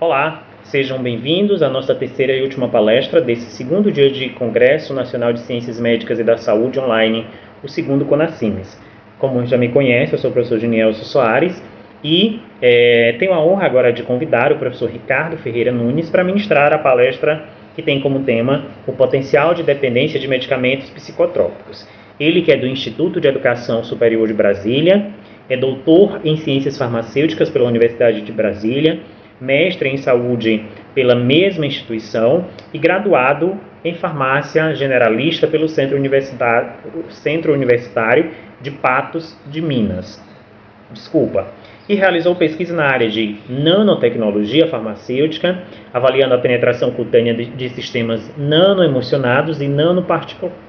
Olá, sejam bem-vindos à nossa terceira e última palestra desse segundo dia de Congresso Nacional de Ciências Médicas e da Saúde Online, o segundo CONACIMES. Como já me conhece, eu sou o professor Genielso Soares e tenho a honra agora de convidar o professor Ricardo Ferreira Nunes para ministrar a palestra que tem como tema o potencial de dependência de medicamentos psicotrópicos. Ele que é do Instituto de Educação Superior de Brasília, é doutor em Ciências Farmacêuticas pela Universidade de Brasília, mestre em saúde pela mesma instituição e graduado em farmácia generalista pelo Centro Universitário de Patos de Minas. E realizou pesquisa na área de nanotecnologia farmacêutica, avaliando a penetração cutânea de sistemas nanoemocionados e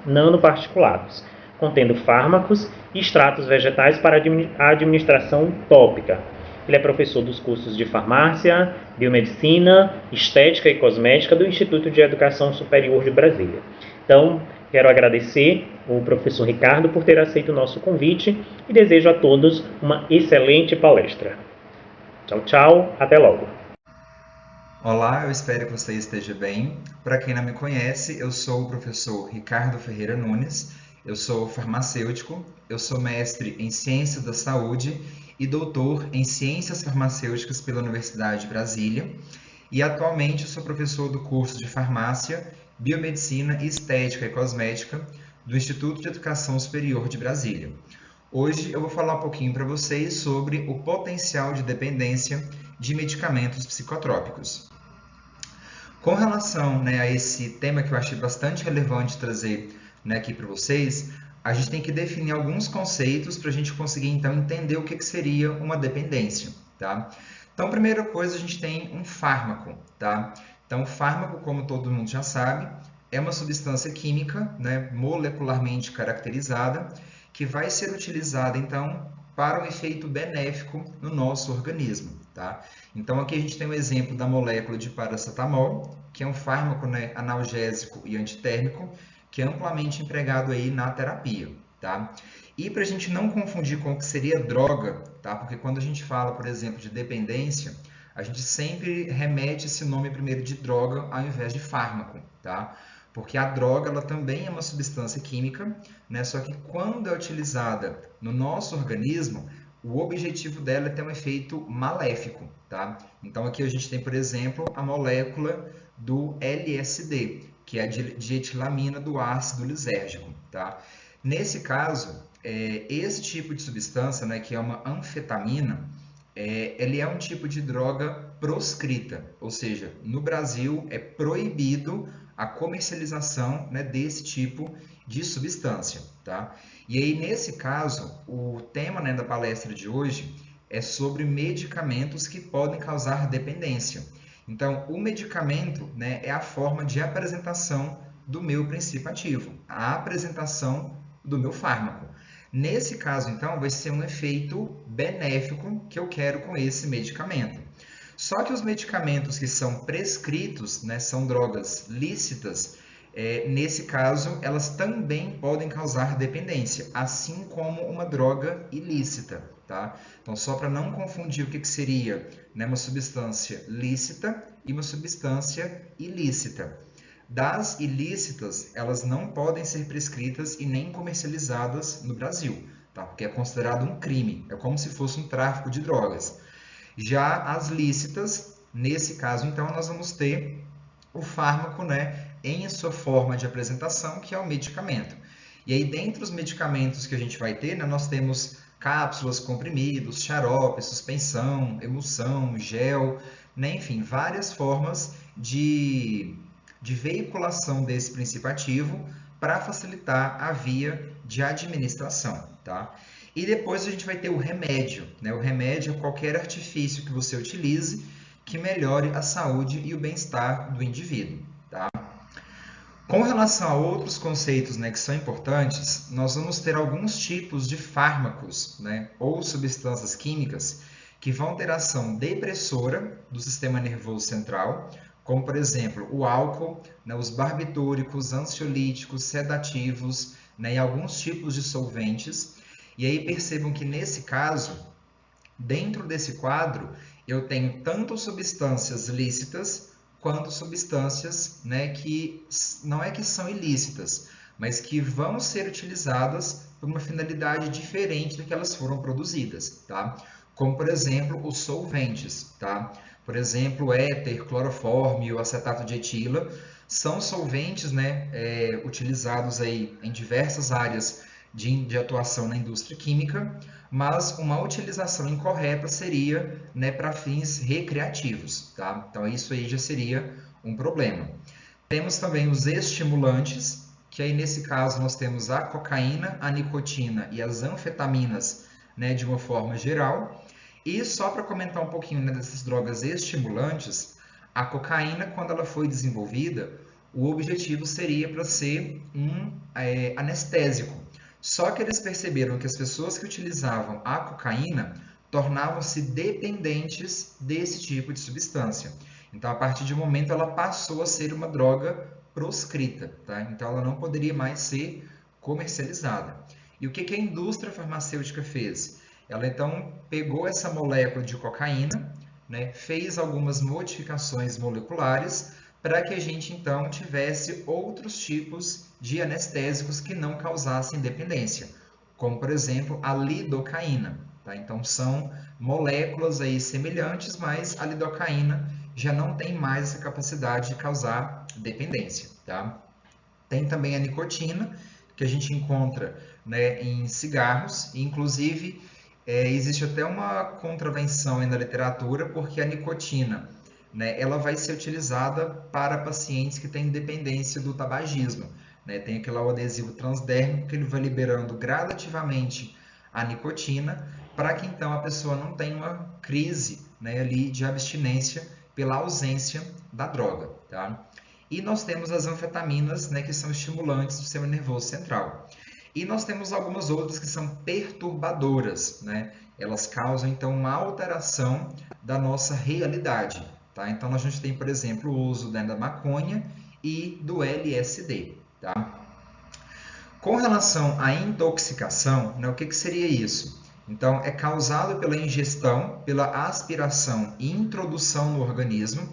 nanoparticulados, contendo fármacos e extratos vegetais para a administração tópica. Ele é professor dos cursos de farmácia, biomedicina, estética e cosmética do Instituto de Educação Superior de Brasília. Então, quero agradecer o professor Ricardo por ter aceito o nosso convite e desejo a todos uma excelente palestra. Tchau, tchau, até logo. Olá, eu espero que você esteja bem. Para quem não me conhece, eu sou o professor Ricardo Ferreira Nunes, eu sou farmacêutico, eu sou mestre em Ciência da Saúde e doutor em Ciências Farmacêuticas pela Universidade de Brasília e atualmente sou professor do curso de Farmácia, Biomedicina, Estética e Cosmética do Instituto de Educação Superior de Brasília. Hoje eu vou falar um pouquinho para vocês sobre o potencial de dependência de medicamentos psicotrópicos. Com relação a esse tema que eu achei bastante relevante trazer aqui para vocês, a gente tem que definir alguns conceitos para a gente conseguir então entender o que seria uma dependência, tá? Então, primeira coisa, a gente tem um fármaco, tá? Então, o fármaco, como todo mundo já sabe, é uma substância química, molecularmente caracterizada, que vai ser utilizada então para um efeito benéfico no nosso organismo, tá? Então, aqui a gente tem um exemplo da molécula de paracetamol, que é um fármaco analgésico e antitérmico, que é amplamente empregado aí na terapia, tá? E para a gente não confundir com o que seria droga, tá? Porque quando a gente fala, por exemplo, de dependência, a gente sempre remete esse nome primeiro de droga ao invés de fármaco, tá? Porque a droga ela também é uma substância química, só que quando é utilizada no nosso organismo, o objetivo dela é ter um efeito maléfico, tá? Então aqui a gente tem, por exemplo, a molécula do LSD, que é a dietilamina do ácido lisérgico, tá? Nesse caso, esse tipo de substância, que é uma anfetamina, ele é um tipo de droga proscrita, ou seja, no Brasil é proibido a comercialização desse tipo de substância, tá? E aí, nesse caso, o tema da palestra de hoje é sobre medicamentos que podem causar dependência. Então, o medicamento é a forma de apresentação do meu princípio ativo, a apresentação do meu fármaco. Nesse caso, então, vai ser um efeito benéfico que eu quero com esse medicamento. Só que os medicamentos que são prescritos, são drogas lícitas, nesse caso, elas também podem causar dependência, assim como uma droga ilícita, tá? Então, só para não confundir o que seria uma substância lícita e uma substância ilícita. Das ilícitas, elas não podem ser prescritas e nem comercializadas no Brasil, tá? Porque é considerado um crime, é como se fosse um tráfico de drogas. Já as lícitas, nesse caso, então, nós vamos ter o fármaco em sua forma de apresentação, que é o medicamento. E aí, dentre os medicamentos que a gente vai ter, nós temos cápsulas, comprimidos, xarope, suspensão, emulsão, gel, enfim, várias formas de veiculação desse princípio ativo para facilitar a via de administração, tá? E depois a gente vai ter o remédio, O remédio é qualquer artifício que você utilize que melhore a saúde e o bem-estar do indivíduo, tá? Com relação a outros conceitos que são importantes, nós vamos ter alguns tipos de fármacos ou substâncias químicas que vão ter ação depressora do sistema nervoso central, como, por exemplo, o álcool, os barbitúricos, ansiolíticos, sedativos, e alguns tipos de solventes. E aí percebam que, nesse caso, dentro desse quadro, eu tenho tanto substâncias lícitas quanto substâncias, né, que não é que são ilícitas, mas que vão ser utilizadas por uma finalidade diferente da que elas foram produzidas, tá? Como, por exemplo, os solventes, tá? Por exemplo, o éter, clorofórmio e o acetato de etila são solventes, né, utilizados aí em diversas áreas de atuação na indústria química, mas uma utilização incorreta seria, né, para fins recreativos, tá? Então isso aí já seria um problema. Temos também os estimulantes, que aí nesse caso nós temos a cocaína, a nicotina e as anfetaminas, né, de uma forma geral. E só para comentar um pouquinho, né, dessas drogas estimulantes, a cocaína, quando ela foi desenvolvida, o objetivo seria para ser um anestésico. Só que eles perceberam que as pessoas que utilizavam a cocaína tornavam-se dependentes desse tipo de substância. Então, a partir de um momento, ela passou a ser uma droga proscrita, tá? Então, ela não poderia mais ser comercializada. E o que a indústria farmacêutica fez? Ela então pegou essa molécula de cocaína, né, fez algumas modificações moleculares para que a gente então tivesse outros tipos de anestésicos que não causassem dependência, como por exemplo a lidocaína. Tá? Então são moléculas aí semelhantes, mas a lidocaína já não tem mais essa capacidade de causar dependência. Tá? Tem também a nicotina, que a gente encontra, né, em cigarros, e inclusive existe até uma contravenção aí na literatura, porque a nicotina, né, ela vai ser utilizada para pacientes que têm dependência do tabagismo. Né? Tem aquele adesivo transdérmico que ele vai liberando gradativamente a nicotina, para que então a pessoa não tenha uma crise, né, ali de abstinência pela ausência da droga. Tá? E nós temos as anfetaminas, né, que são estimulantes do sistema nervoso central. E nós temos algumas outras que são perturbadoras, né? Elas causam então uma alteração da nossa realidade, tá? Então a gente tem, por exemplo, o uso da maconha e do LSD, tá? Com relação à intoxicação, né, o que seria isso? Então, é causado pela ingestão, pela aspiração e introdução no organismo,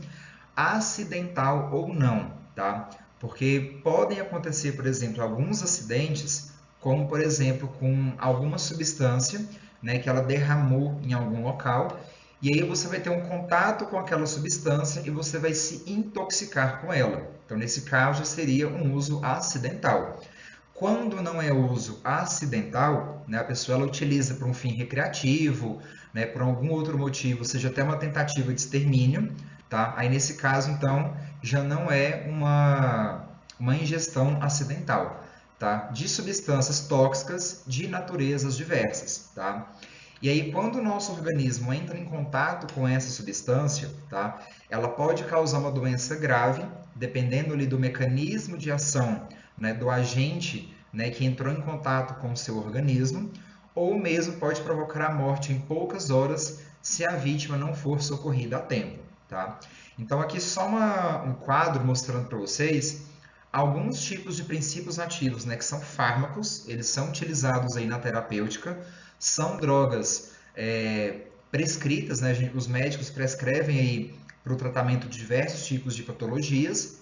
acidental ou não, tá? Porque podem acontecer, por exemplo, alguns acidentes, como por exemplo com alguma substância, né, que ela derramou em algum local, e aí você vai ter um contato com aquela substância e você vai se intoxicar com ela. Então, nesse caso, seria um uso acidental. Quando não é uso acidental, né, a pessoa ela utiliza para um fim recreativo, né, por algum outro motivo, seja até uma tentativa de extermínio, tá? Aí nesse caso, então, já não é uma ingestão acidental, tá? De substâncias tóxicas de naturezas diversas, tá? E aí, quando o nosso organismo entra em contato com essa substância, tá? Ela pode causar uma doença grave, dependendo ali do mecanismo de ação, né, do agente, né, que entrou em contato com o seu organismo, ou mesmo pode provocar a morte em poucas horas se a vítima não for socorrida a tempo. Tá? Então, aqui só um quadro mostrando para vocês alguns tipos de princípios ativos, né, que são fármacos, eles são utilizados aí na terapêutica, são drogas prescritas, né, os médicos prescrevem aí para o tratamento de diversos tipos de patologias,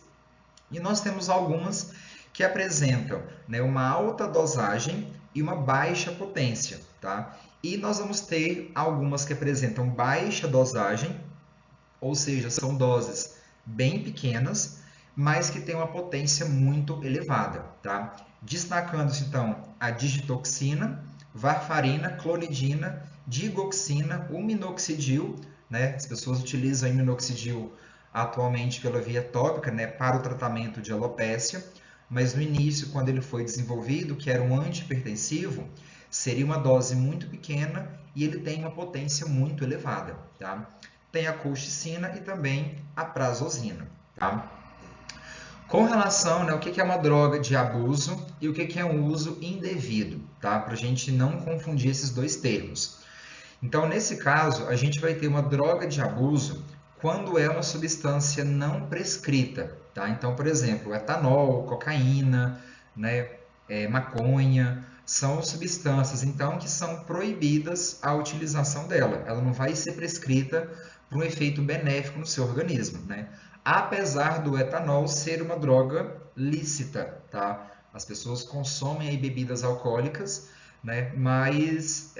e nós temos algumas que apresentam, né, uma alta dosagem e uma baixa potência, tá? E nós vamos ter algumas que apresentam baixa dosagem, ou seja, são doses bem pequenas, mas que têm uma potência muito elevada, tá? Destacando-se então a digitoxina, varfarina, clonidina, digoxina, o minoxidil, né? As pessoas utilizam o minoxidil atualmente pela via tópica, né, para o tratamento de alopécia, mas no início, quando ele foi desenvolvido, que era um antihipertensivo, seria uma dose muito pequena e ele tem uma potência muito elevada, tá? Tem a colchicina e também a prazosina, tá? Com relação, né, o que é uma droga de abuso e o que é um uso indevido, tá? Para a gente não confundir esses dois termos. Então, nesse caso, a gente vai ter uma droga de abuso quando é uma substância não prescrita, tá? Então, por exemplo, etanol, cocaína, né, maconha, são substâncias, então, que são proibidas a utilização dela. Ela não vai ser prescrita para um efeito benéfico no seu organismo, né? Apesar do etanol ser uma droga lícita, tá? As pessoas consomem aí bebidas alcoólicas, né? Mas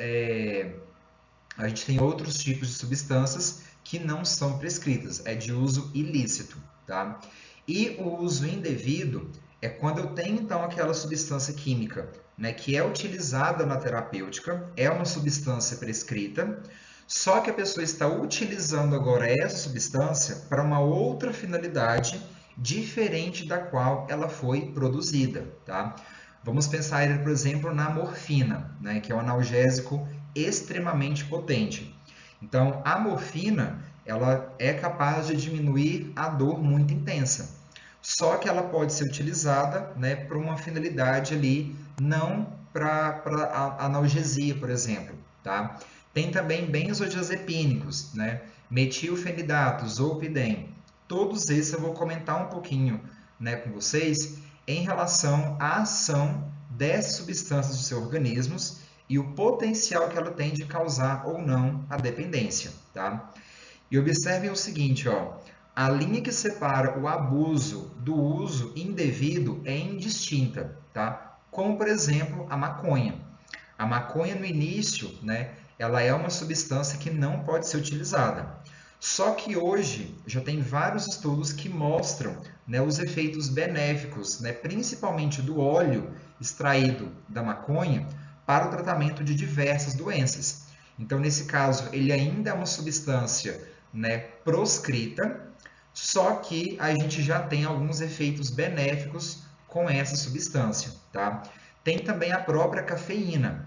a gente tem outros tipos de substâncias que não são prescritas, é de uso ilícito, tá? E o uso indevido é quando eu tenho então aquela substância química, né, que é utilizada na terapêutica, é uma substância prescrita, só que a pessoa está utilizando agora essa substância para uma outra finalidade diferente da qual ela foi produzida, tá? Vamos pensar, por exemplo, na morfina, né, que é um analgésico extremamente potente. Então, a morfina, ela é capaz de diminuir a dor muito intensa. Só que ela pode ser utilizada, né, para uma finalidade ali, não para analgesia, por exemplo, tá? Tem também benzodiazepínicos, né? Metilfenidato, zolpidem. Todos esses eu vou comentar um pouquinho, né, com vocês em relação à ação dessas substâncias nos seus organismos e o potencial que ela tem de causar ou não a dependência, tá? E observem o seguinte, ó, a linha que separa o abuso do uso indevido é indistinta, tá? Como, por exemplo, a maconha. A maconha, no início, né, ela é uma substância que não pode ser utilizada. Só que hoje já tem vários estudos que mostram, né, os efeitos benéficos, né, principalmente do óleo extraído da maconha, para o tratamento de diversas doenças. Então, nesse caso, ele ainda é uma substância, né, proscrita, só que a gente já tem alguns efeitos benéficos com essa substância, tá? Tem também a própria cafeína,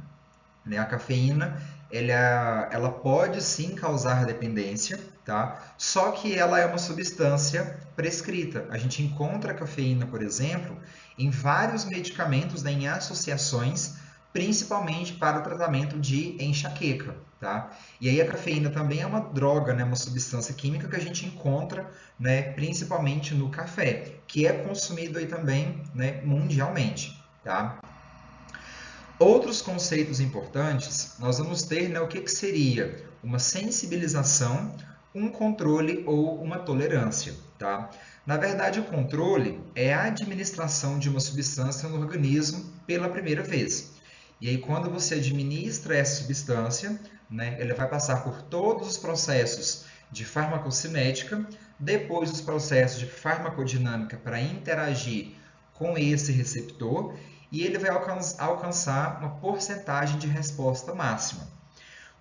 né? A cafeína, ela pode sim causar dependência, tá? Só que ela é uma substância prescrita. A gente encontra a cafeína, por exemplo, em vários medicamentos, né, em associações, principalmente para o tratamento de enxaqueca, tá? E aí a cafeína também é uma droga, né, uma substância química que a gente encontra, né, principalmente no café, que é consumido aí também, né, mundialmente, tá? Outros conceitos importantes, nós vamos ter, né, o que seria uma sensibilização, um controle ou uma tolerância, tá? Na verdade, o controle é a administração de uma substância no organismo pela primeira vez. E aí, quando você administra essa substância, né, ele vai passar por todos os processos de farmacocinética, depois os processos de farmacodinâmica para interagir com esse receptor, e ele vai alcançar uma porcentagem de resposta máxima.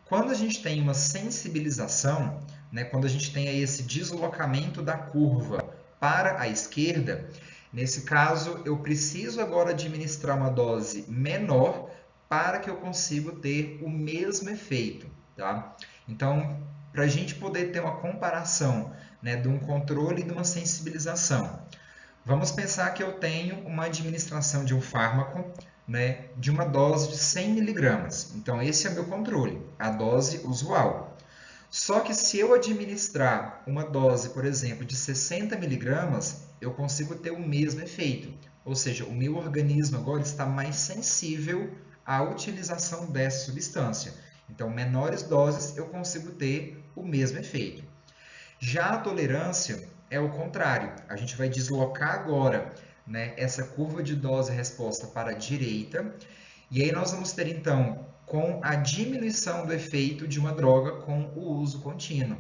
Quando a gente tem uma sensibilização, né, quando a gente tem aí esse deslocamento da curva para a esquerda, nesse caso eu preciso agora administrar uma dose menor para que eu consiga ter o mesmo efeito, tá? Então, para a gente poder ter uma comparação, né, de um controle e de uma sensibilização, vamos pensar que eu tenho uma administração de um fármaco, né, de uma dose de 100 miligramas. Então, esse é o meu controle, a dose usual. Só que se eu administrar uma dose, por exemplo, de 60 miligramas, eu consigo ter o mesmo efeito. Ou seja, o meu organismo agora está mais sensível à utilização dessa substância. Então, menores doses eu consigo ter o mesmo efeito. Já a tolerância é o contrário. A gente vai deslocar agora, né, essa curva de dose-resposta para a direita. E aí nós vamos ter, então, com a diminuição do efeito de uma droga com o uso contínuo.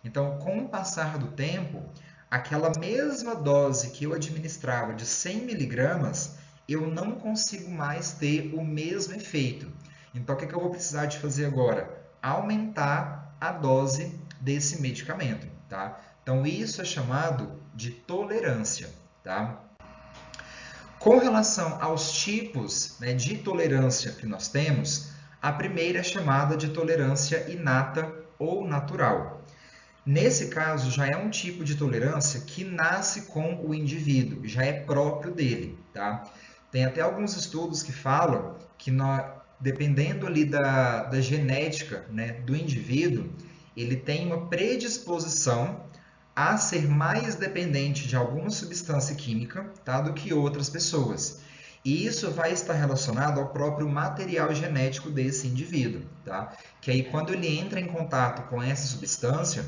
Então, com o passar do tempo, aquela mesma dose que eu administrava de 100 miligramas, eu não consigo mais ter o mesmo efeito. Então, o que eu vou precisar de fazer agora? Aumentar a dose desse medicamento, tá? Então, isso é chamado de tolerância, tá? Com relação aos tipos, né, de tolerância que nós temos, a primeira é chamada de tolerância inata ou natural. Nesse caso, já é um tipo de tolerância que nasce com o indivíduo, já é próprio dele, tá? Tem até alguns estudos que falam que dependendo ali da genética, né, do indivíduo, ele tem uma predisposição a ser mais dependente de alguma substância química, tá, do que outras pessoas. E isso vai estar relacionado ao próprio material genético desse indivíduo, tá? Que aí quando ele entra em contato com essa substância,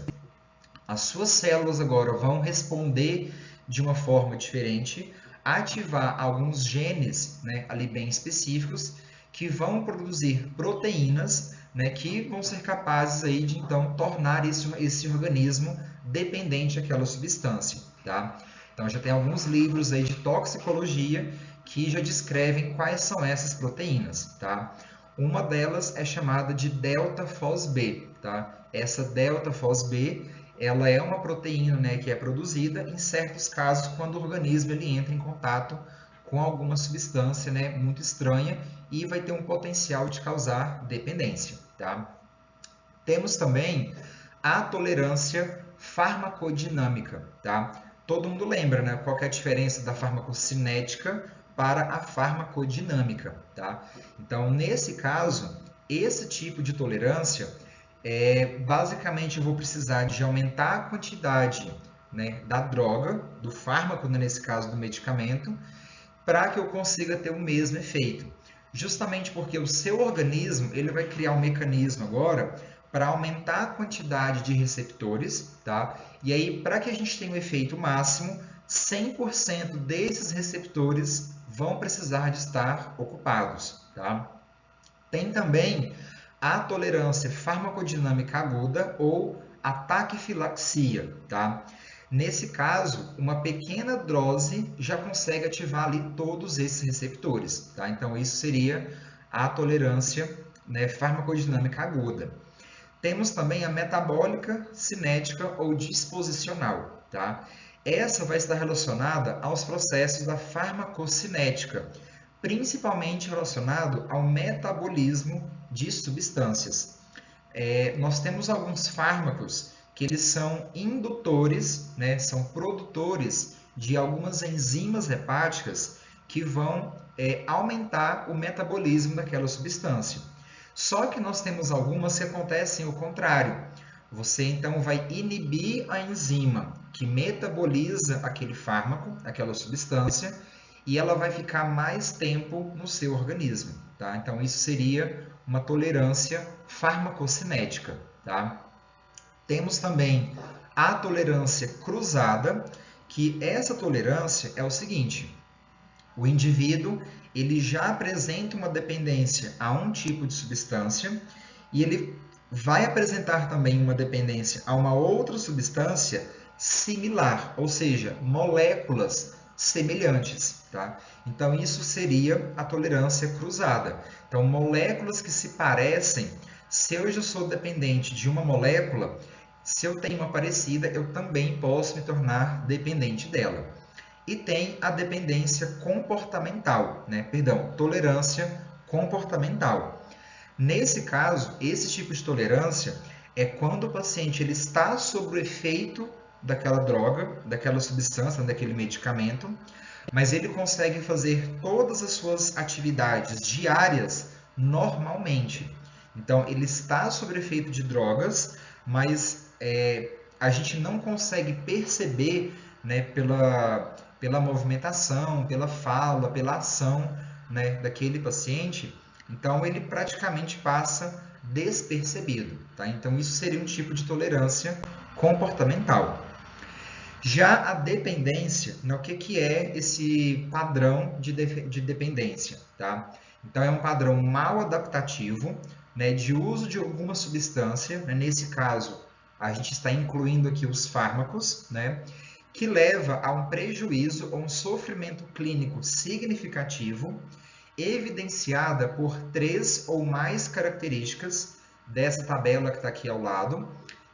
As suas células agora vão responder de uma forma diferente, ativar alguns genes, né, ali bem específicos, que vão produzir proteínas, né, que vão ser capazes aí de então tornar esse organismo dependente daquela substância, tá? Então já tem alguns livros aí de toxicologia que já descrevem quais são essas proteínas, tá? Uma delas é chamada de delta-FOSB, tá? Essa delta-FOSB, ela é uma proteína, né, que é produzida em certos casos quando o organismo ele entra em contato com alguma substância, né, muito estranha e vai ter um potencial de causar dependência, tá? Temos também a tolerância farmacodinâmica, tá? Todo mundo lembra, né? Qual que é a diferença da farmacocinética para a farmacodinâmica, tá? Então, nesse caso, esse tipo de tolerância, basicamente eu vou precisar de aumentar a quantidade, né, da droga, do fármaco, né, nesse caso do medicamento, para que eu consiga ter o mesmo efeito. Justamente porque o seu organismo ele vai criar um mecanismo agora para aumentar a quantidade de receptores, tá? E aí, para que a gente tenha um efeito máximo, 100% desses receptores vão precisar de estar ocupados, tá? Tem também a tolerância farmacodinâmica aguda ou a taquifilaxia, tá? Nesse caso, uma pequena dose já consegue ativar ali todos esses receptores, tá? Então, isso seria a tolerância, né, farmacodinâmica aguda. Temos também a metabólica, cinética ou disposicional, tá? Essa vai estar relacionada aos processos da farmacocinética, principalmente relacionado ao metabolismo de substâncias. Nós temos alguns fármacos que eles são indutores, né, são produtores de algumas enzimas hepáticas que vão aumentar o metabolismo daquela substância. Só que nós temos algumas que acontecem o contrário. Você então vai inibir a enzima que metaboliza aquele fármaco, aquela substância, e ela vai ficar mais tempo no seu organismo, tá? Então isso seria uma tolerância farmacocinética, tá? Temos também a tolerância cruzada, que essa tolerância é o seguinte: o indivíduo ele já apresenta uma dependência a um tipo de substância e ele vai apresentar também uma dependência a uma outra substância similar, ou seja, moléculas semelhantes, tá? Então isso seria a tolerância cruzada. Então moléculas que se parecem, se eu já sou dependente de uma molécula, se eu tenho uma parecida, eu também posso me tornar dependente dela. E tem a dependência comportamental, né? Perdão, tolerância comportamental. Nesse caso, esse tipo de tolerância é quando o paciente ele está sob o efeito daquela droga, daquela substância, daquele medicamento, mas ele consegue fazer todas as suas atividades diárias normalmente. Então, ele está sob o efeito de drogas, mas a gente não consegue perceber, né, pela movimentação, pela fala, pela ação, né, daquele paciente. Então, ele praticamente passa despercebido, tá? Então, isso seria um tipo de tolerância comportamental. Já a dependência, né, o que é esse padrão de dependência, tá? Então, é um padrão mal adaptativo, né, de uso de alguma substância, né? Nesse caso, a gente está incluindo aqui os fármacos, né, que leva a um prejuízo ou um sofrimento clínico significativo, evidenciada por 3 ou mais características dessa tabela que está aqui ao lado,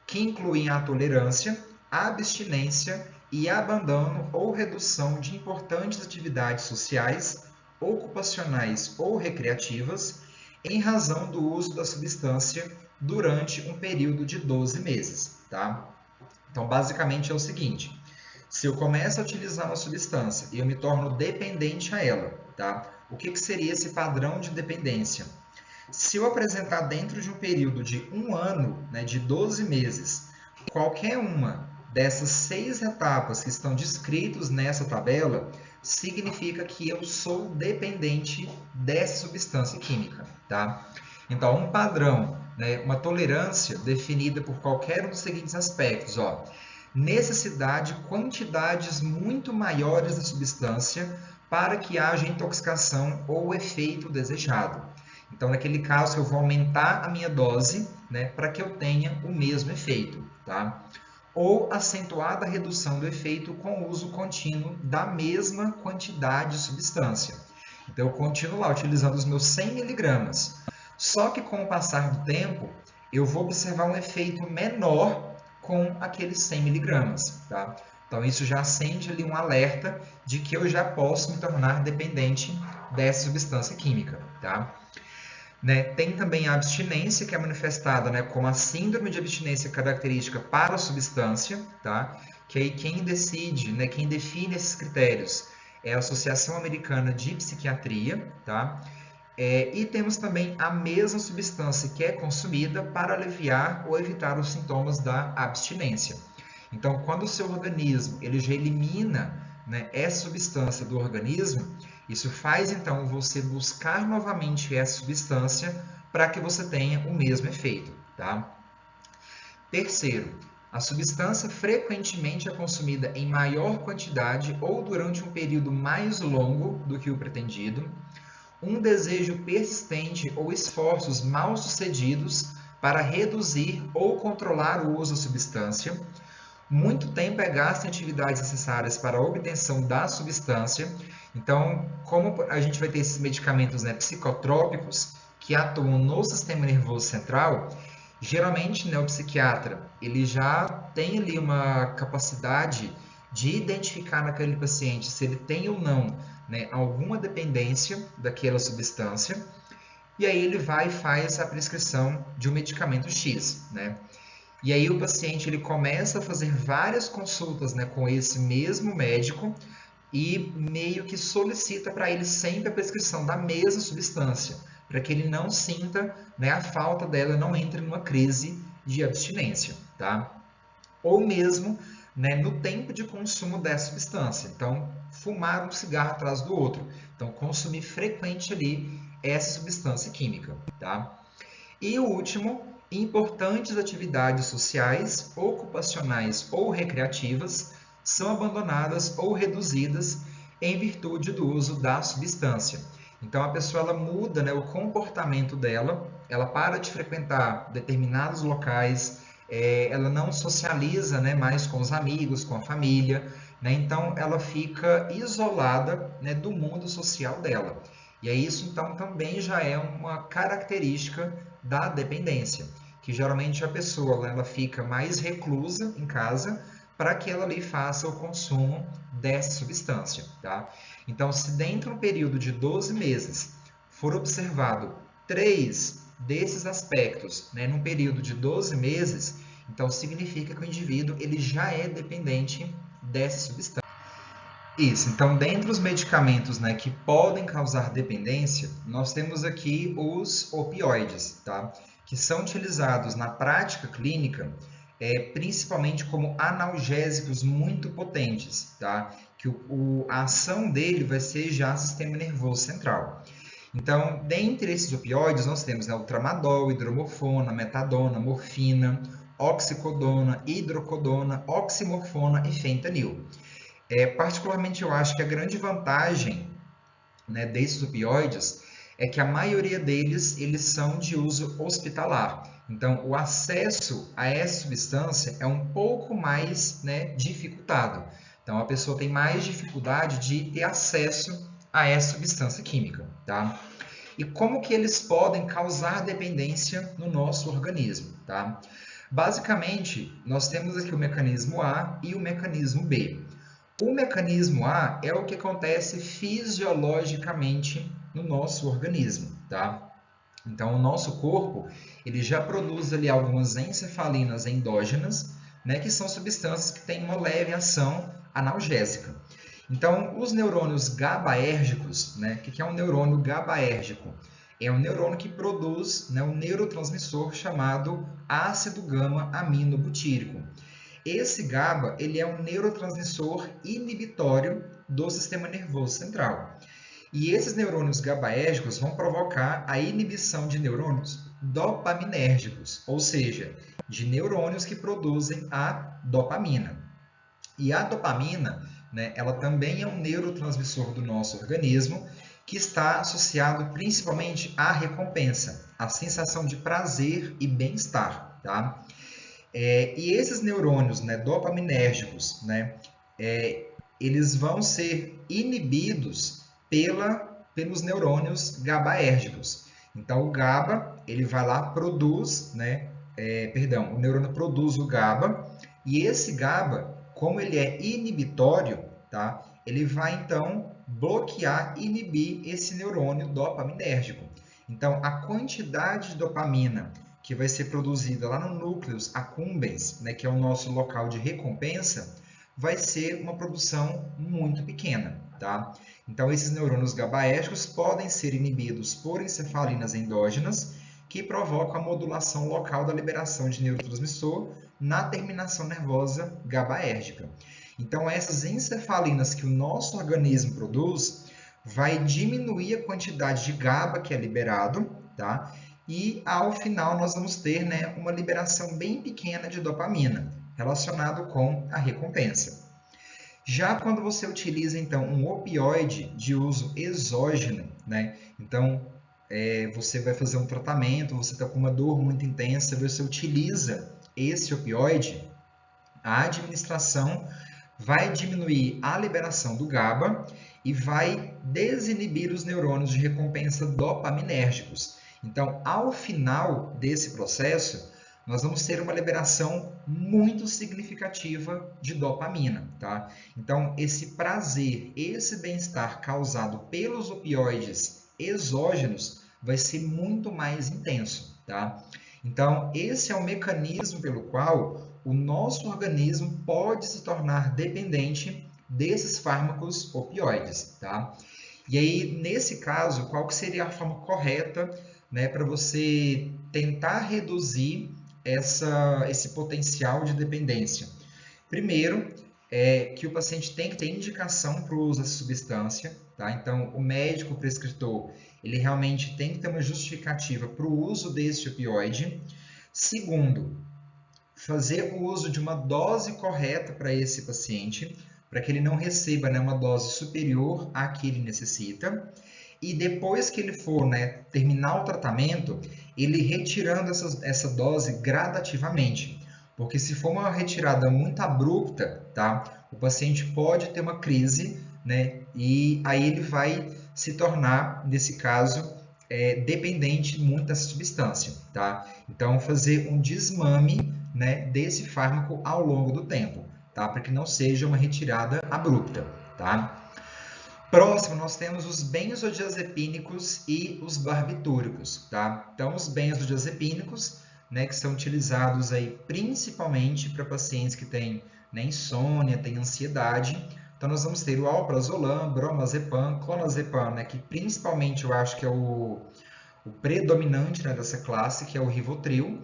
que incluem a tolerância, a abstinência e abandono ou redução de importantes atividades sociais, ocupacionais ou recreativas, em razão do uso da substância durante um período de 12 meses, tá? Então, basicamente é o seguinte: se eu começo a utilizar uma substância e eu me torno dependente a ela, tá? O que seria esse padrão de dependência? Se eu apresentar dentro de um período de 1 ano, né, de 12 meses, qualquer uma dessas 6 etapas que estão descritas nessa tabela, significa que eu sou dependente dessa substância química, tá? Então, um padrão né, uma tolerância definida por qualquer um dos seguintes aspectos, ó. Necessidade de quantidades muito maiores da substância para que haja intoxicação ou efeito desejado. Então, naquele caso, eu vou aumentar a minha dose, né, para que eu tenha o mesmo efeito, tá? Ou acentuada redução do efeito com o uso contínuo da mesma quantidade de substância. Então, eu continuo lá utilizando os meus 100 miligramas. Só que com o passar do tempo, eu vou observar um efeito menor com aqueles 100 miligramas, tá? Então, isso já acende ali um alerta de que eu já posso me tornar dependente dessa substância química, tá? Né? Tem também a abstinência, que é manifestada, né, como a síndrome de abstinência característica para a substância, tá? Que aí quem decide, né, quem define esses critérios é a Associação Americana de Psiquiatria, tá? E temos também a mesma substância que é consumida para aliviar ou evitar os sintomas da abstinência. Então, quando o seu organismo ele já elimina, né, essa substância do organismo, isso faz então você buscar novamente essa substância para que você tenha o mesmo efeito, tá? Terceiro, a substância frequentemente é consumida em maior quantidade ou durante um período mais longo do que o pretendido. Um desejo persistente ou esforços mal sucedidos para reduzir ou controlar o uso da substância. Muito tempo é gasto em atividades necessárias para a obtenção da substância. Então, como a gente vai ter esses medicamentos, né, psicotrópicos que atuam no sistema nervoso central, geralmente, né, o psiquiatra ele já tem ali uma capacidade de identificar naquele paciente se ele tem ou não, né, alguma dependência daquela substância, e aí ele vai e faz a prescrição de um medicamento X, né? E aí o paciente ele começa a fazer várias consultas, né, com esse mesmo médico e meio que solicita para ele sempre a prescrição da mesma substância, para que ele não sinta, né, a falta dela, não entre numa crise de abstinência, tá? Ou mesmo, né, no tempo de consumo dessa substância. Então, fumar um cigarro atrás do outro. Então, consumir frequente ali essa substância química, tá? E o último, importantes atividades sociais, ocupacionais ou recreativas são abandonadas ou reduzidas em virtude do uso da substância. Então a pessoa ela muda, né, o comportamento dela, ela para de frequentar determinados locais, ela não socializa, né, mais com os amigos, com a família, né, então ela fica isolada, né, do mundo social dela. E aí isso então também já é uma característica da dependência, que geralmente a pessoa ela fica mais reclusa em casa para que ela ali faça o consumo dessa substância, tá? Então, se dentro de um período de 12 meses for observado 3 desses aspectos, né, num período de 12 meses, então significa que o indivíduo ele já é dependente dessa substância. Isso, então, dentre os medicamentos, né, que podem causar dependência, nós temos aqui os opioides, tá? Que são utilizados na prática clínica, principalmente como analgésicos muito potentes, tá? Que a ação dele vai ser já sistema nervoso central. Então, dentre esses opioides, nós temos, né, o tramadol, hidromorfona, metadona, morfina, oxicodona, hidrocodona, oximorfona e fentanil. Particularmente, eu acho que a grande vantagem, né, desses opioides é que a maioria deles eles são de uso hospitalar. Então, o acesso a essa substância é um pouco mais, né, dificultado. Então, a pessoa tem mais dificuldade de ter acesso a essa substância química, tá? E como que eles podem causar dependência no nosso organismo, tá? Basicamente, nós temos aqui o mecanismo A e o mecanismo B. O mecanismo A é o que acontece fisiologicamente no nosso organismo, tá? Então, o nosso corpo, ele já produz ali algumas encefalinas endógenas, né, que são substâncias que têm uma leve ação analgésica. Então, os neurônios GABAérgicos, né, o que é um neurônio GABAérgico? É um neurônio que produz, né, um neurotransmissor chamado ácido gama-aminobutírico. Esse GABA ele é um neurotransmissor inibitório do sistema nervoso central. E esses neurônios GABAérgicos vão provocar a inibição de neurônios dopaminérgicos, ou seja, de neurônios que produzem a dopamina. E a dopamina, né, ela também é um neurotransmissor do nosso organismo que está associado principalmente à recompensa, à sensação de prazer e bem-estar, tá? E esses neurônios, né, dopaminérgicos, né, eles vão ser inibidos pelos neurônios GABAérgicos. Então, o GABA, ele vai lá, produz, né, o neurônio produz o GABA, e esse GABA, como ele é inibitório, tá, ele vai, então, bloquear, inibir esse neurônio dopaminérgico. Então, a quantidade de dopamina que vai ser produzida lá no núcleus accumbens, né, que é o nosso local de recompensa, vai ser uma produção muito pequena, tá? Então, esses neurônios GABAérgicos podem ser inibidos por encefalinas endógenas, que provocam a modulação local da liberação de neurotransmissor na terminação nervosa GABAérgica. Então, essas encefalinas que o nosso organismo produz vai diminuir a quantidade de GABA que é liberado, tá? E ao final nós vamos ter, né, uma liberação bem pequena de dopamina, relacionado com a recompensa. Já quando você utiliza, então, um opioide de uso exógeno, né? Então, você vai fazer um tratamento, você está com uma dor muito intensa, você utiliza esse opioide, a administração vai diminuir a liberação do GABA e vai desinibir os neurônios de recompensa dopaminérgicos. Então, ao final desse processo, nós vamos ter uma liberação muito significativa de dopamina, tá? Então, esse prazer, esse bem-estar causado pelos opioides exógenos vai ser muito mais intenso, tá? Então, esse é o mecanismo pelo qual o nosso organismo pode se tornar dependente desses fármacos opioides, tá? E aí, nesse caso, qual que seria a forma correta, né, para você tentar reduzir esse potencial de dependência? Primeiro, que o paciente tem que ter indicação para o uso dessa substância, tá? Então, o médico, o prescritor, ele realmente tem que ter uma justificativa para o uso desse opioide. Segundo, fazer o uso de uma dose correta para esse paciente, para que ele não receba, né, uma dose superior à que ele necessita. E depois que ele for, né, terminar o tratamento, ele retirando essa dose gradativamente. Porque se for uma retirada muito abrupta, tá, o paciente pode ter uma crise, né, e aí ele vai se tornar, nesse caso, dependente muito dessa substância, tá? Então, fazer um desmame, né, desse fármaco ao longo do tempo, tá? Para que não seja uma retirada abrupta, tá? Próximo, nós temos os benzodiazepínicos e os barbitúricos, tá? Então, os benzodiazepínicos, né, que são utilizados aí principalmente para pacientes que têm, né, insônia, têm ansiedade. Então, nós vamos ter o alprazolam, bromazepam, clonazepam, né, que principalmente eu acho que é o predominante, né, dessa classe, que é o Rivotril.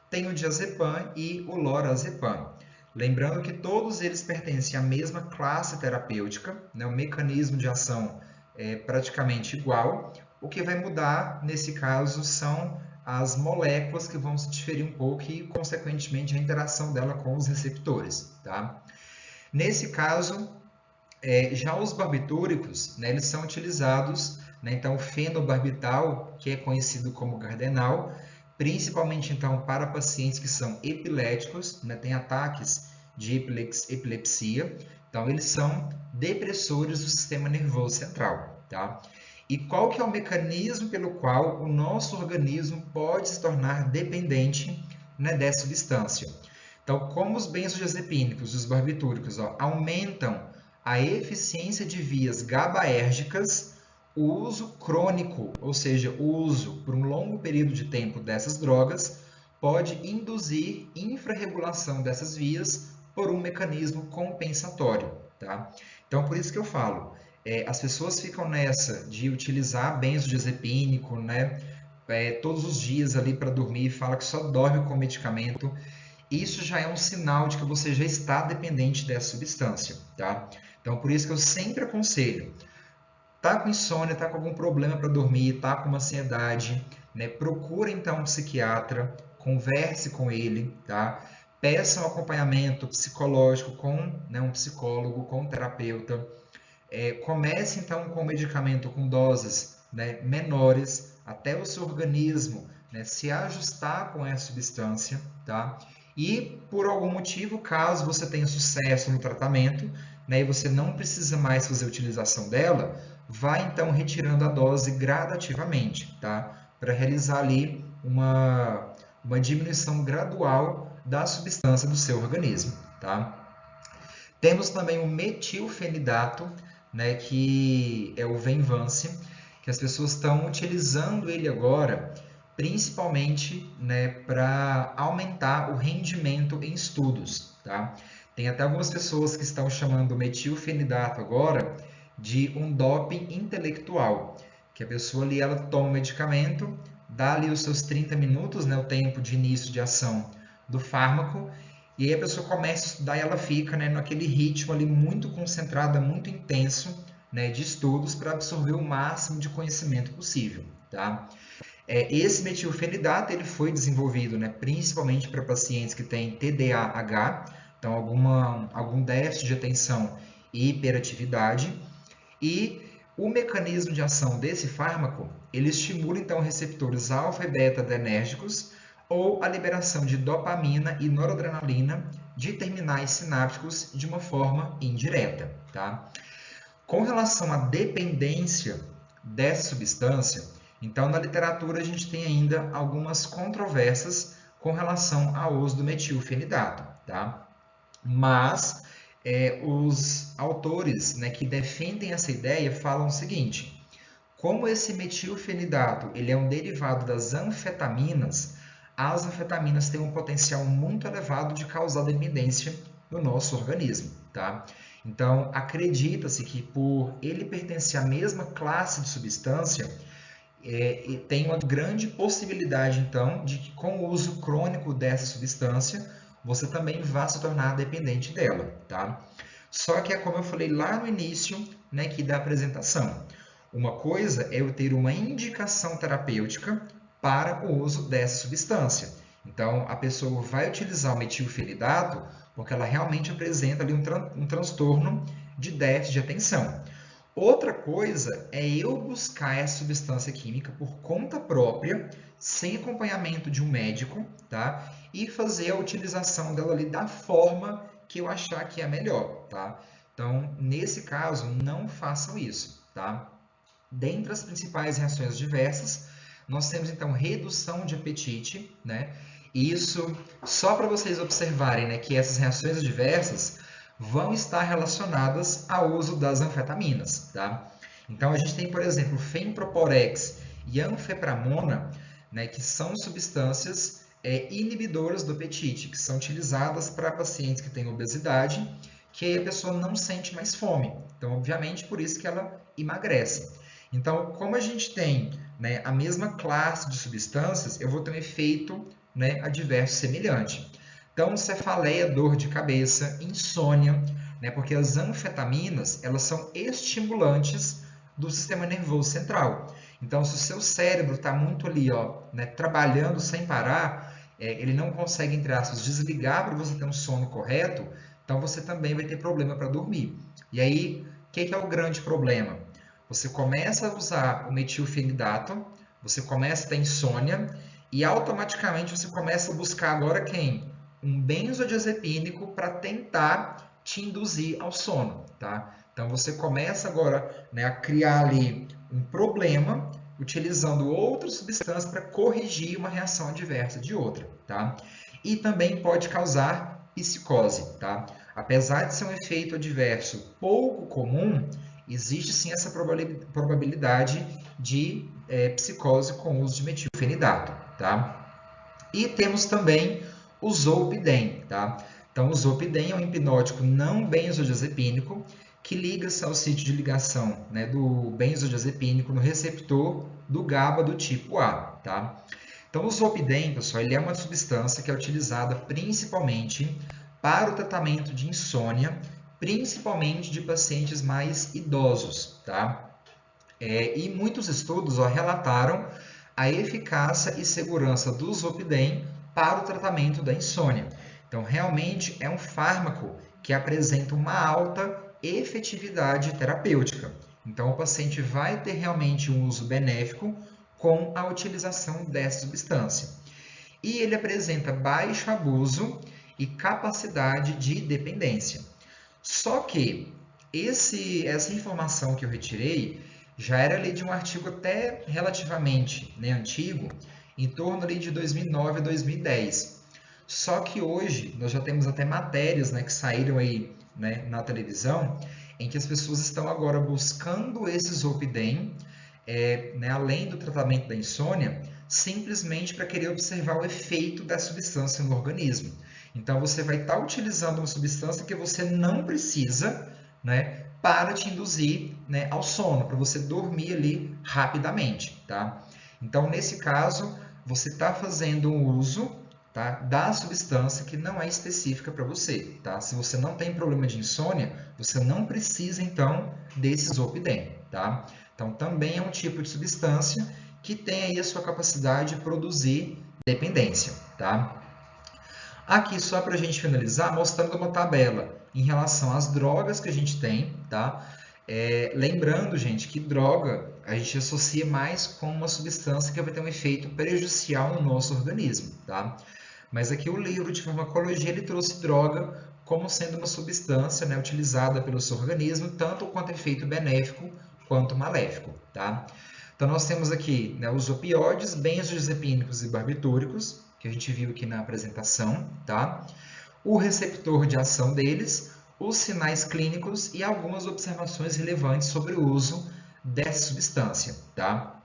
Tem o diazepam e o lorazepam. Lembrando que todos eles pertencem à mesma classe terapêutica, né? O mecanismo de ação é praticamente igual. O que vai mudar, nesse caso, são as moléculas que vão se diferir um pouco e, consequentemente, a interação dela com os receptores, tá? Nesse caso, já os barbitúricos, né, eles são utilizados, né, então, o fenobarbital, que é conhecido como Gardenal, principalmente então para pacientes que são epiléticos, né, têm ataques de epilepsia, então eles são depressores do sistema nervoso central, tá? E qual que é o mecanismo pelo qual o nosso organismo pode se tornar dependente, né, dessa substância? Então, como os benzodiazepínicos e os barbitúricos, aumentam a eficiência de vias GABAérgicas, o uso crônico, ou seja, o uso por um longo período de tempo dessas drogas, pode induzir infrarregulação dessas vias por um mecanismo compensatório, tá? Então, por isso que eu falo, as pessoas ficam nessa de utilizar benzodiazepínico, né, todos os dias ali para dormir, fala que só dorme com medicamento. Isso já é um sinal de que você já está dependente dessa substância, tá? Então, por isso que eu sempre aconselho, Tá com insônia, tá com algum problema para dormir, tá com uma ansiedade, né? Procura então um psiquiatra, converse com ele, tá? Peça um acompanhamento psicológico com, né, um psicólogo, com um terapeuta. Comece então com medicamento com doses, né, menores, até o seu organismo, né, se ajustar com essa substância, tá? E por algum motivo, caso você tenha sucesso no tratamento, né, e você não precisa mais fazer utilização dela, vai então retirando a dose gradativamente, tá? Para realizar ali uma diminuição gradual da substância do seu organismo, tá? Temos também o metilfenidato, né, que é o Venvance, que as pessoas estão utilizando ele agora, principalmente, né, para aumentar o rendimento em estudos, tá? Tem até algumas pessoas que estão chamando o metilfenidato agora de um doping intelectual, que a pessoa ali ela toma o medicamento, dá ali os seus 30 minutos, né, o tempo de início de ação do fármaco, e aí a pessoa começa a estudar e ela fica, né, naquele ritmo ali muito concentrado, muito intenso, né, de estudos para absorver o máximo de conhecimento possível, tá? Esse metilfenidato ele foi desenvolvido, né, principalmente para pacientes que têm TDAH, então algum déficit de atenção e hiperatividade, e o mecanismo de ação desse fármaco, ele estimula então receptores alfa e beta adrenérgicos ou a liberação de dopamina e noradrenalina de terminais sinápticos de uma forma indireta, tá? Com relação à dependência dessa substância, então na literatura a gente tem ainda algumas controvérsias com relação ao uso do metilfenidato, tá? Mas os autores, né, que defendem essa ideia falam o seguinte: como esse metilfenidato ele é um derivado das anfetaminas, as anfetaminas têm um potencial muito elevado de causar dependência no nosso organismo, tá? Então, acredita-se que por ele pertencer à mesma classe de substância, tem uma grande possibilidade, então, de que com o uso crônico dessa substância, você também vá se tornar dependente dela, tá? Só que é como eu falei lá no início, né, aqui da apresentação. Uma coisa é eu ter uma indicação terapêutica para o uso dessa substância. Então, a pessoa vai utilizar o metilfenidato porque ela realmente apresenta ali um transtorno de déficit de atenção. Outra coisa é eu buscar essa substância química por conta própria, sem acompanhamento de um médico, tá? E fazer a utilização dela ali da forma que eu achar que é melhor, tá? Então, nesse caso, não façam isso, tá? Dentre as principais reações adversas, nós temos então redução de apetite, né? Isso só para vocês observarem, né, que essas reações adversas vão estar relacionadas ao uso das anfetaminas, tá? Então a gente tem, por exemplo, fenproporex e anfepramona, né, que são substâncias inibidoras do apetite, que são utilizadas para pacientes que têm obesidade, que aí a pessoa não sente mais fome. Então, obviamente, por isso que ela emagrece. Então, como a gente tem, né, a mesma classe de substâncias, eu vou ter um efeito, né, adverso semelhante. Então, cefaleia, dor de cabeça, insônia, né, porque as anfetaminas elas são estimulantes do sistema nervoso central. Então, se o seu cérebro está muito ali, ó, né, trabalhando sem parar, ele não consegue, entre aspas, desligar para você ter um sono correto, então você também vai ter problema para dormir. E aí, o que é o grande problema? Você começa a usar o metilfenidato, você começa a ter insônia e automaticamente você começa a buscar agora quem? Um benzodiazepínico para tentar te induzir ao sono, tá? Então você começa agora, né, a criar ali um problema utilizando outras substâncias para corrigir uma reação adversa de outra, tá? E também pode causar psicose, tá? Apesar de ser um efeito adverso pouco comum, existe sim essa probabilidade de psicose com o uso de metilfenidato, tá? E temos também o zolpidem, tá? Então, o zolpidem é um hipnótico não benzodiazepínico que liga-se ao sítio de ligação, né, do benzodiazepínico no receptor do GABA do tipo A, tá? Então, o zolpidem, pessoal, ele é uma substância que é utilizada principalmente para o tratamento de insônia, principalmente de pacientes mais idosos, tá? E muitos estudos relataram a eficácia e segurança do Zolpidem para o tratamento da insônia. Então, realmente é um fármaco que apresenta uma alta efetividade terapêutica. Então, o paciente vai ter realmente um uso benéfico com a utilização dessa substância. E ele apresenta baixo abuso e capacidade de dependência. Só que essa informação que eu retirei já era ali de um artigo até relativamente antigo, em torno ali de 2009 a 2010. Só que hoje nós já temos até matérias que saíram aí na televisão, em que as pessoas estão agora buscando esse Zolpidem, além do tratamento da insônia, simplesmente para querer observar o efeito da substância no organismo. Então você vai estar utilizando uma substância que você não precisa, para te induzir ao sono, para você dormir ali rapidamente, tá? Então, nesse caso, você está fazendo um uso, tá, da substância que não é específica para você, tá? Se você não tem problema de insônia, você não precisa, então, desse Zolpidem, tá? Então, também é um tipo de substância que tem aí a sua capacidade de produzir dependência, tá? Aqui, só para a gente finalizar, mostrando uma tabela em relação às drogas que a gente tem, tá? Lembrando, gente, que droga a gente associa mais com uma substância que vai ter um efeito prejudicial no nosso organismo, tá? Mas aqui o livro de farmacologia ele trouxe droga como sendo uma substância utilizada pelo seu organismo, tanto quanto efeito benéfico quanto maléfico, tá? Então nós temos aqui os opioides, benzodiazepínicos e barbitúricos, que a gente viu aqui na apresentação, tá? O receptor de ação deles, os sinais clínicos e algumas observações relevantes sobre o uso dessa substância, tá?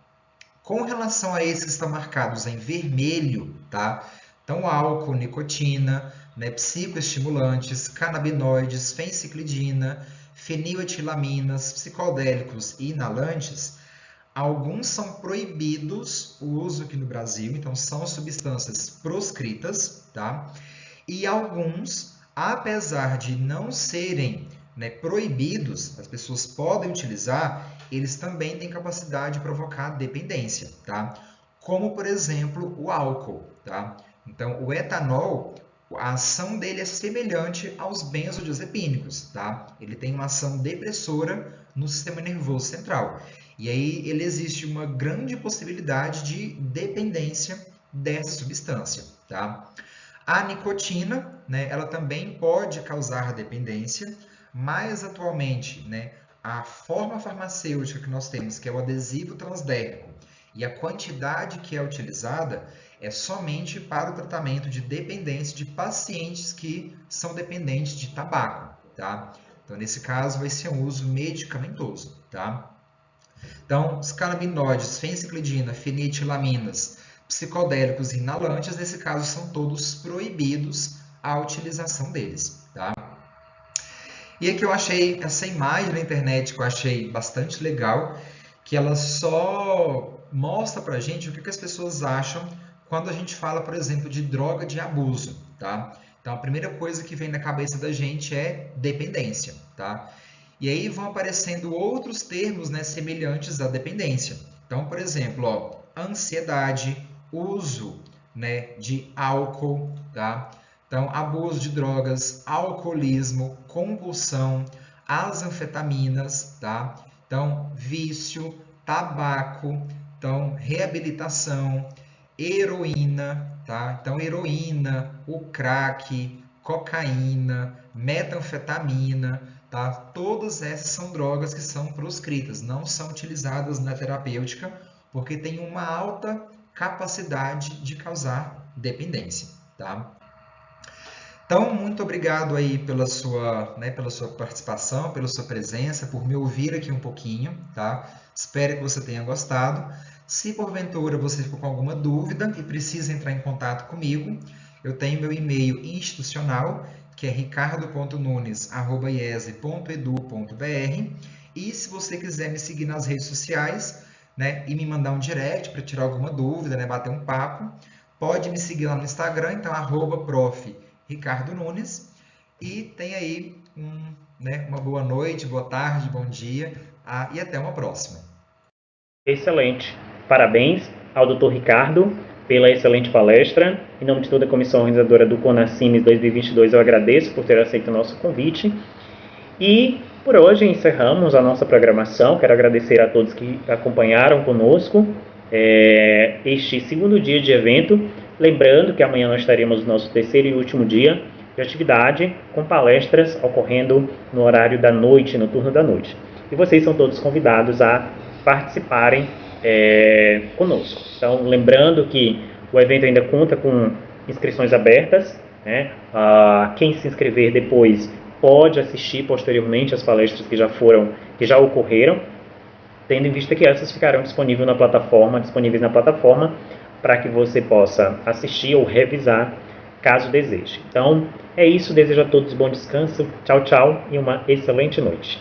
Com relação a esses que estão marcados em vermelho, tá? Então, álcool, nicotina, psicoestimulantes, canabinoides, fenciclidina, feniletilaminas, psicodélicos e inalantes, alguns são proibidos o uso aqui no Brasil, então são substâncias proscritas, tá? E alguns, apesar de não serem proibidos, as pessoas podem utilizar, eles também têm capacidade de provocar dependência, tá? Como, por exemplo, o álcool, tá? Então, o etanol, a ação dele é semelhante aos benzodiazepínicos, tá? Ele tem uma ação depressora no sistema nervoso central. E aí ele existe uma grande possibilidade de dependência dessa substância, tá? A nicotina, ela também pode causar dependência, mas atualmente, a forma farmacêutica que nós temos, que é o adesivo transdérmico, e a quantidade que é utilizada é somente para o tratamento de dependência de pacientes que são dependentes de tabaco, tá? Então, nesse caso, vai ser um uso medicamentoso, tá? Então, os canabinoides, fenciclidina, feniletilaminas, psicodélicos e inalantes, nesse caso, são todos proibidos a utilização deles, tá? E aqui eu achei essa imagem na internet que eu achei bastante legal, que ela só mostra pra gente o que as pessoas acham quando a gente fala, por exemplo, de droga de abuso, tá? Então, a primeira coisa que vem na cabeça da gente é dependência, tá? E aí vão aparecendo outros termos semelhantes à dependência. Então, por exemplo, ansiedade, uso de álcool, tá? Então, abuso de drogas, alcoolismo, compulsão, as anfetaminas, tá? Então, vício, tabaco, então, reabilitação, heroína, tá? Então, heroína, o crack, cocaína, metanfetamina, tá? Todas essas são drogas que são proscritas, não são utilizadas na terapêutica, porque tem uma alta capacidade de causar dependência, tá? Então, muito obrigado aí pela sua participação, pela sua presença, por me ouvir aqui um pouquinho, tá? Espero que você tenha gostado. Se porventura você ficou com alguma dúvida e precisa entrar em contato comigo, eu tenho meu e-mail institucional, que é ricardo.nunes@iese.edu.br, e se você quiser me seguir nas redes sociais, e me mandar um direct para tirar alguma dúvida, bater um papo, pode me seguir lá no Instagram, então @prof. Ricardo Nunes, e tem aí uma boa noite, boa tarde, bom dia, e até uma próxima. Excelente. Parabéns ao Dr. Ricardo pela excelente palestra. Em nome de toda a comissão organizadora do CONASIMES 2022, eu agradeço por ter aceito o nosso convite. E por hoje encerramos a nossa programação. Quero agradecer a todos que acompanharam conosco este segundo dia de evento. Lembrando que amanhã nós teremos o nosso terceiro e último dia de atividade, com palestras ocorrendo no horário da noite, no turno da noite. E vocês são todos convidados a participarem conosco. Então, lembrando que o evento ainda conta com inscrições abertas, né? Quem se inscrever depois pode assistir posteriormente as palestras que já ocorreram, tendo em vista que essas ficarão disponíveis na plataforma, para que você possa assistir ou revisar, caso deseje. Então, é isso. Desejo a todos bom descanso. Tchau, tchau e uma excelente noite.